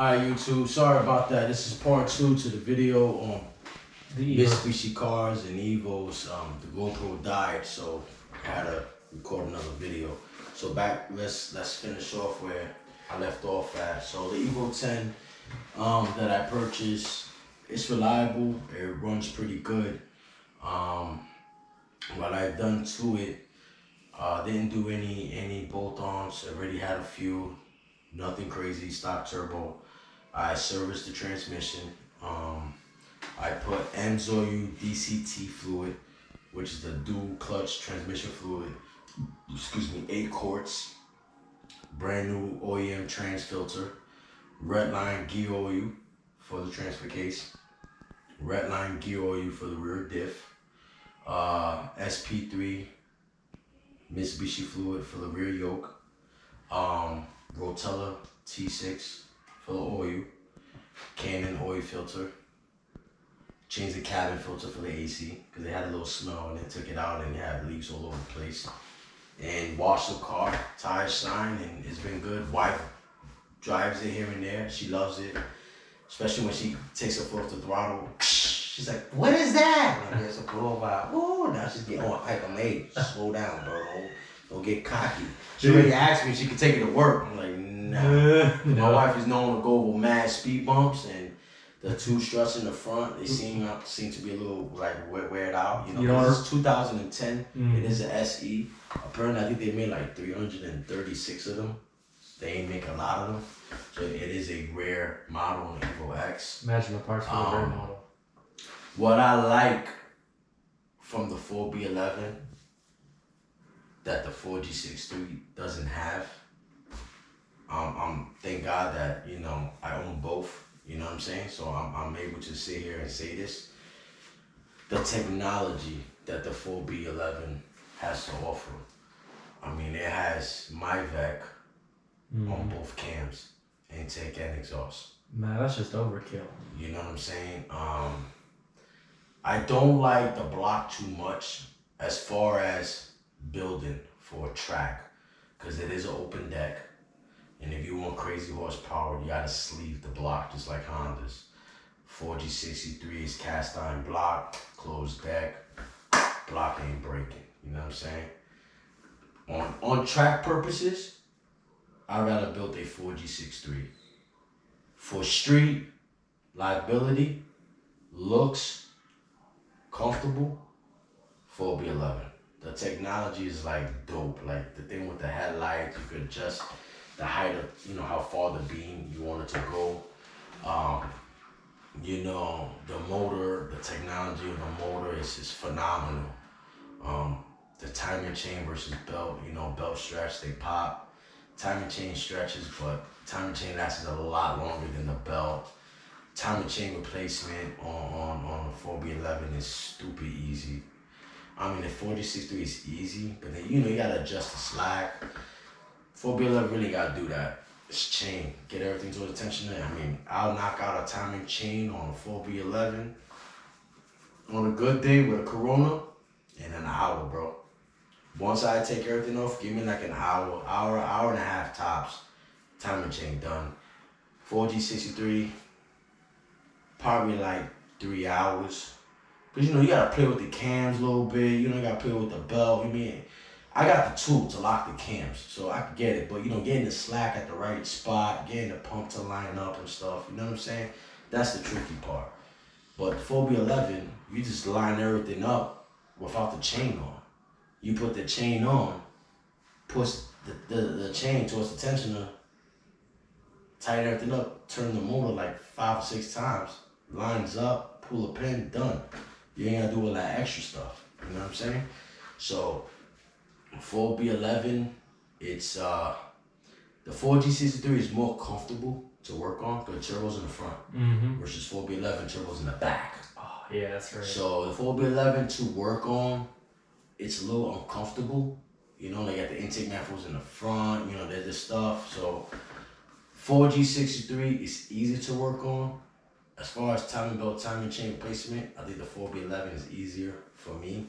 Alright, YouTube, sorry about that. This is part 2 to the video on the Mitsubishi cars and Evos. The GoPro died, so I had to record another video. So let's finish off where I left off at. So the Evo 10 that I purchased, it's reliable. It runs pretty good. What I've done to it, didn't do any bolt-ons. I already had a few. Nothing crazy, stock turbo. I serviced the transmission. I put Amsoil DCT fluid, which is the dual clutch transmission fluid. 8 quarts. Brand new OEM trans filter. Redline gear oil for the transfer case. Redline gear oil for the rear diff. SP3 Mitsubishi fluid for the rear yoke. Rotella T6 for the oil, Canon oil filter, changed the cabin filter for the AC because they had a little smell and then took it out and it had leaks all over the place. And washed the car, tires shine, and it's been good. Wife drives it here and there, she loves it, especially when she takes her foot off the throttle. She's like, "What is that?" I'm like, "It's a blow vibe." Ooh, now she's getting on hype. I'm like, slow down, bro. Don't get cocky. She already asked me if she could take it to work. I'm like, nah. My wife is known to go over mad speed bumps, and the 2 struts in the front, they seem to be a little like weared out. You know, it's 2010. It is an SE. Apparently, I think they made like 336 of them. They ain't make a lot of them, so it is a rare model on Evo X. Imagine the parts for the rare model. What I like from the 4B11 that the 4G63 doesn't have. Thank God that, you know, I own both, you know what I'm saying? So I'm able to sit here and say this. The technology that the 4B11 has to offer. I mean, it has MyVec on both cams, intake and exhaust. Man, that's just overkill. You know what I'm saying? I don't like the block too much as far as building for a track, because it is an open deck, and if you want crazy horsepower, you gotta sleeve the block just like Honda's. 4G63 is cast iron block, closed deck, block ain't breaking. You know what I'm saying? On track purposes, I'd rather build a 4G63. For street, liability, looks, comfortable, 4B11. The technology is like dope. Like the thing with the headlights, you could adjust the height of, you know, how far the beam you want it to go. You know, the motor, the technology of the motor is phenomenal. The timing chain versus belt, you know, belt stretch, they pop. Timing chain stretches, but timing chain lasts a lot longer than the belt. Timing chain replacement on the 4B11 is stupid easy. I mean, the 4G63 is easy, but then, you know, you gotta adjust the slack. 4B11 really gotta do that. It's chain, get everything to the tensioner. I mean, I'll knock out a timing chain on a 4B11 on a good day with a Corona in an hour, bro. Once I take everything off, give me like an hour and a half tops. Timing chain done. 4G63, probably like 3 hours. Because, you know, you got to play with the cams a little bit. You know, you got to play with the belt. You mean, I got the tool to lock the cams, so I can get it. But, you know, getting the slack at the right spot, getting the pump to line up and stuff, you know what I'm saying? That's the tricky part. But the 4B11, you just line everything up without the chain on. You put the chain on, push the chain towards the tensioner, tighten everything up, turn the motor like 5 or 6 times, lines up, pull a pin, done. You ain't gotta do all that extra stuff. You know what I'm saying? So 4B11, it's the 4G63 is more comfortable to work on because the turbo's in the front versus 4B11 turbo's in the back. Oh yeah, that's right. So the 4B11 to work on, it's a little uncomfortable. You know, they got the intake manifolds in the front. You know, there's this stuff. So 4G63 is easy to work on. As far as timing belt, timing chain replacement, I think the 4B11 is easier for me.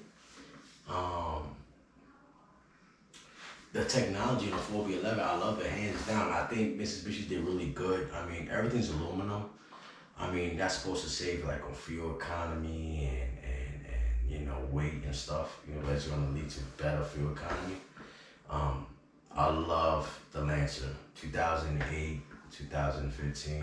the technology in the 4B11, I love it hands down. I think Mitsubishi did really good. I mean, everything's aluminum. I mean, that's supposed to save like on fuel economy and you know weight and stuff. You know, that's going to lead to better fuel economy. I love the Lancer, 2008, 2015.